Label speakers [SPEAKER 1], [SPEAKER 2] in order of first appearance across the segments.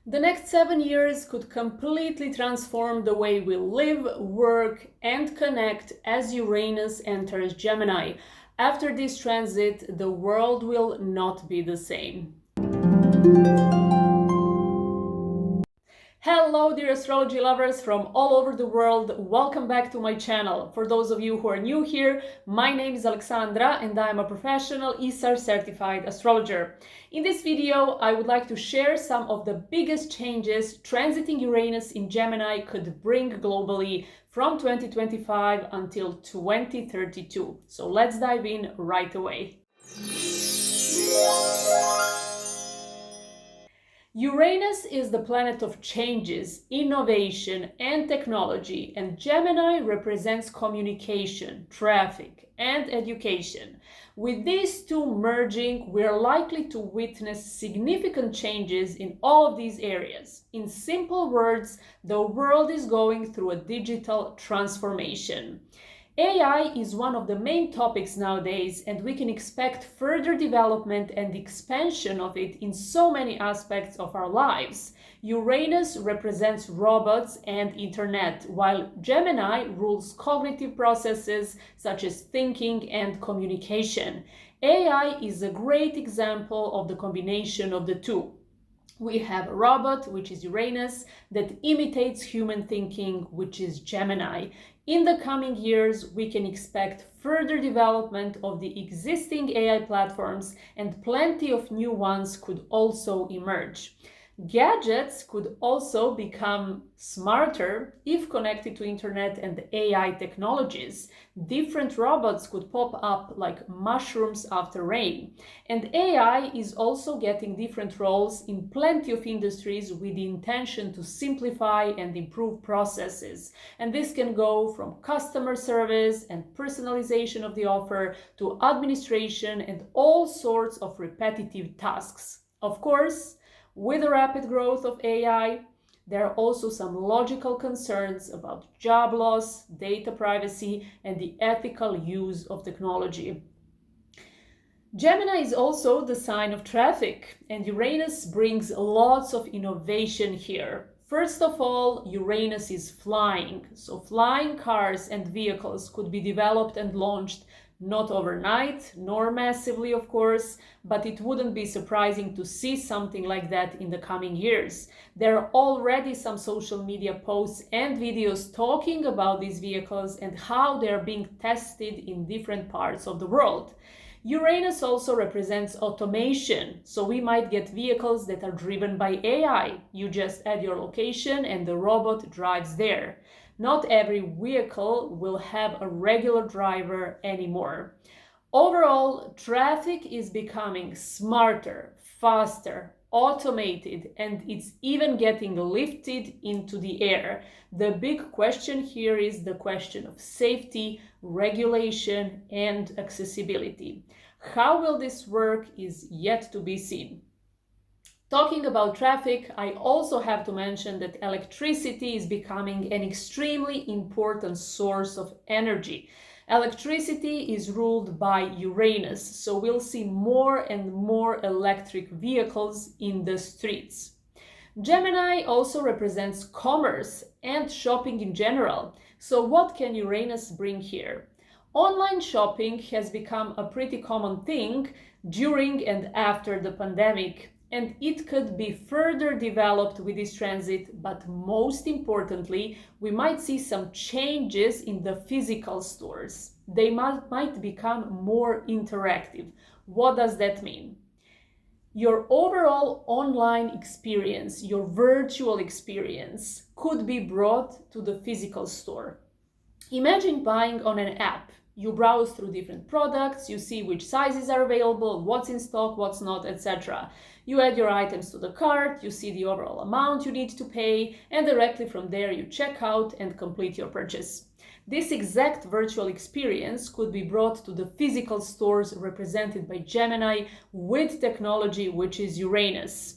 [SPEAKER 1] The next 7 years could completely transform the way we live, work, and connect as Uranus enters Gemini. After this transit, the world will not be the same. Hello dear astrology lovers from all over the world, welcome back to my channel. For those of you who are new here, my name is Alexandra and I am a professional ESAR certified astrologer. In this video, I would like to share some of the biggest changes transiting Uranus in Gemini could bring globally from 2025 until 2032. So let's dive in right away. Uranus is the planet of changes, innovation, and technology, and Gemini represents communication, traffic, and education. With these two merging, we are likely to witness significant changes in all of these areas. In simple words, the world is going through a digital transformation. AI is one of the main topics nowadays, and we can expect further development and expansion of it in so many aspects of our lives. Uranus represents robots and internet, while Gemini rules cognitive processes such as thinking and communication. AI is a great example of the combination of the two. We have a robot, which is Uranus, that imitates human thinking, which is Gemini. In the coming years, we can expect further development of the existing AI platforms, and plenty of new ones could also emerge. Gadgets could also become smarter if connected to internet and AI technologies. Different robots could pop up like mushrooms after rain. And AI is also getting different roles in plenty of industries with the intention to simplify and improve processes. And this can go from customer service and personalization of the offer to administration and all sorts of repetitive tasks. Of course, with the rapid growth of AI, there are also some logical concerns about job loss, data privacy, and the ethical use of technology. Gemini is also the sign of traffic, and Uranus brings lots of innovation here. First of all, Uranus is flying, so flying cars and vehicles could be developed and launched not overnight, nor massively, of course, but it wouldn't be surprising to see something like that in the coming years. There are already some social media posts and videos talking about these vehicles and how they are being tested in different parts of the world. Uranus also represents automation, so we might get vehicles that are driven by AI. You just add your location and the robot drives there. Not every vehicle will have a regular driver anymore. Overall, traffic is becoming smarter, faster, automated, and it's even getting lifted into the air. The big question here is the question of safety, regulation, and accessibility. How will this work is yet to be seen. Talking about traffic, I also have to mention that electricity is becoming an extremely important source of energy. Electricity is ruled by Uranus, so we'll see more and more electric vehicles in the streets. Gemini also represents commerce and shopping in general. So what can Uranus bring here? Online shopping has become a pretty common thing during and after the pandemic, and it could be further developed with this transit, but most importantly, we might see some changes in the physical stores. They might become more interactive. What does that mean? Your overall online experience, your virtual experience, could be brought to the physical store. Imagine buying on an app. You browse through different products, you see which sizes are available, what's in stock, what's not, etc. You add your items to the cart, you see the overall amount you need to pay, and directly from there you check out and complete your purchase. This exact virtual experience could be brought to the physical stores represented by Gemini with technology, which is Uranus.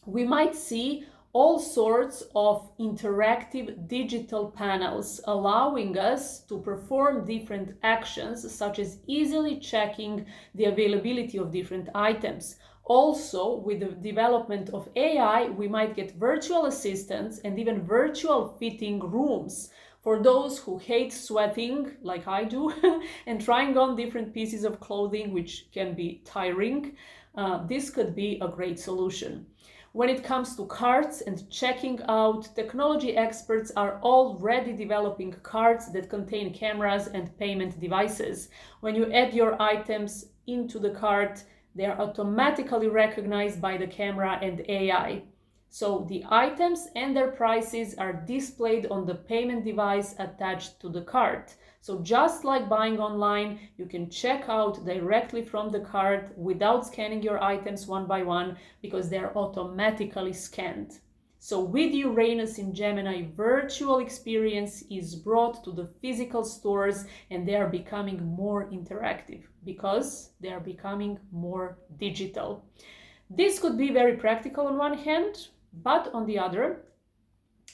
[SPEAKER 1] We might see all sorts of interactive digital panels allowing us to perform different actions, such as easily checking the availability of different items, Also, with the development of AI, we might get virtual assistants and even virtual fitting rooms for those who hate sweating, like I do, and trying on different pieces of clothing, which can be tiring. This could be a great solution. When it comes to carts and checking out, technology experts are already developing carts that contain cameras and payment devices. When you add your items into the cart, they are automatically recognized by the camera and AI. So the items and their prices are displayed on the payment device attached to the cart. So just like buying online, you can check out directly from the cart without scanning your items one by one because they're automatically scanned. So with Uranus in Gemini, virtual experience is brought to the physical stores and they are becoming more interactive because they are becoming more digital. This could be very practical on one hand, but on the other,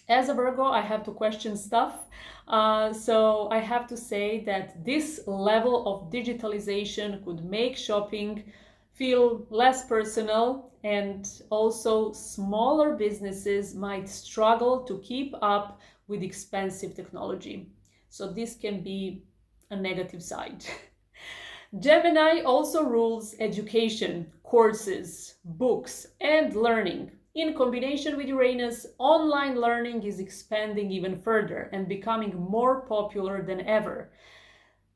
[SPEAKER 1] as a Virgo, I have to question stuff. So I have to say that this level of digitalization could make shopping feel less personal, and also smaller businesses might struggle to keep up with expensive technology. So this can be a negative side. Gemini also rules education, courses, books, and learning. In combination with Uranus, online learning is expanding even further and becoming more popular than ever.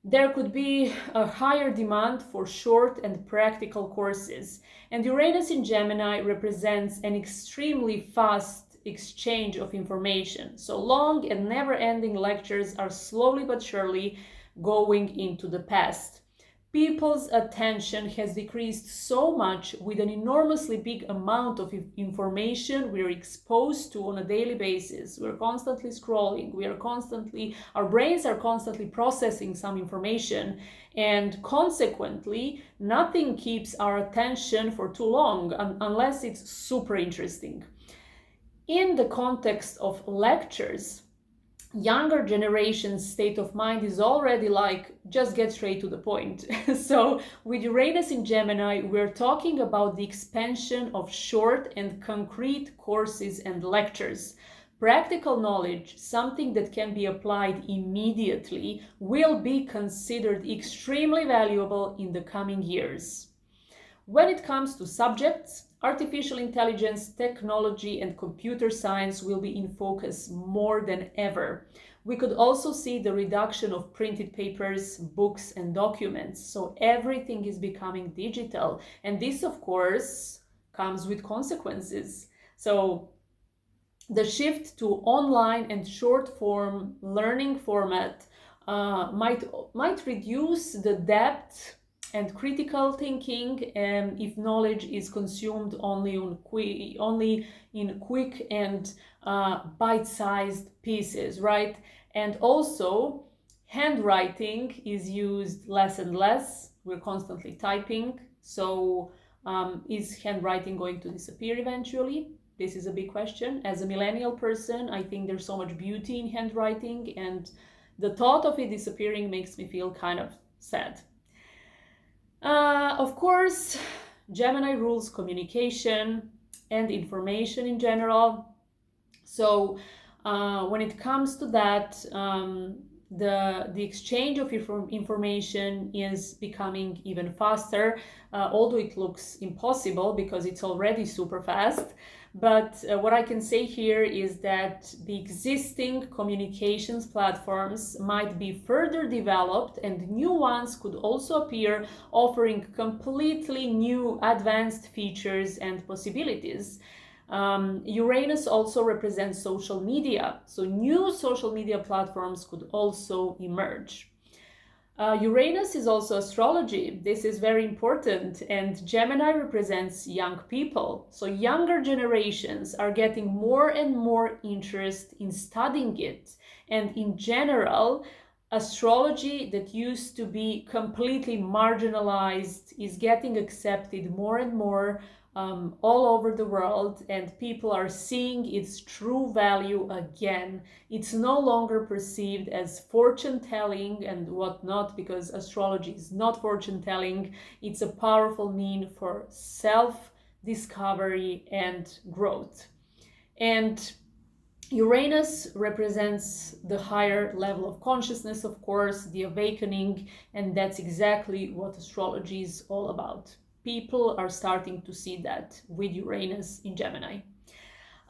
[SPEAKER 1] There could be a higher demand for short and practical courses, and Uranus in Gemini represents an extremely fast exchange of information. So long and never-ending lectures are slowly but surely going into the past. People's attention has decreased so much with an enormously big amount of information we're exposed to on a daily basis. We're constantly scrolling, our brains are constantly processing some information, and consequently, nothing keeps our attention for too long unless it's super interesting. In the context of lectures, younger generation's state of mind is already like, just get straight to the point. So with Uranus in Gemini, we're talking about the expansion of short and concrete courses and lectures. Practical knowledge, something that can be applied immediately, will be considered extremely valuable in the coming years. When it comes to subjects, artificial intelligence, technology, and computer science will be in focus more than ever. We could also see the reduction of printed papers, books, and documents. So everything is becoming digital. And this, of course, comes with consequences. So the shift to online and short form learning format might reduce the depth and critical thinking if knowledge is consumed only in quick and bite-sized pieces, right? And also, handwriting is used less and less. We're constantly typing. So is handwriting going to disappear eventually? This is a big question. As a millennial person, I think there's so much beauty in handwriting, and the thought of it disappearing makes me feel kind of sad. Of course, Gemini rules communication and information in general. So when it comes to that, the exchange of information is becoming even faster, although it looks impossible because it's already super fast. But what I can say here is that the existing communications platforms might be further developed and new ones could also appear, offering completely new advanced features and possibilities. Uranus also represents social media, so new social media platforms could also emerge. Uranus is also astrology. This is very important, and Gemini represents young people. So younger generations are getting more and more interest in studying it. And in general, astrology that used to be completely marginalized is getting accepted more and more all over the world, and people are seeing its true value again. It's no longer perceived as fortune telling and whatnot, because astrology is not fortune telling. It's a powerful mean for self discovery and growth. And Uranus represents the higher level of consciousness, of course, the awakening, and that's exactly what astrology is all about. People are starting to see that with Uranus in Gemini.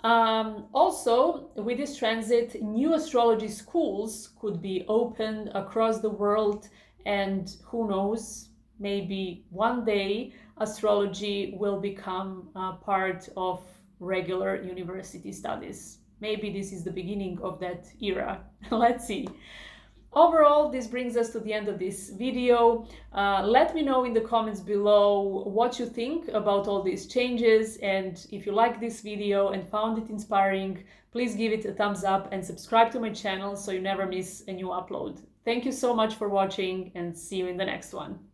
[SPEAKER 1] Also, with this transit, new astrology schools could be opened across the world, and who knows, maybe one day astrology will become part of regular university studies. Maybe this is the beginning of that era. Let's see. Overall, this brings us to the end of this video. Let me know in the comments below what you think about all these changes, and if you like this video and found it inspiring, please give it a thumbs up and subscribe to my channel so you never miss a new upload. Thank you so much for watching, and see you in the next one.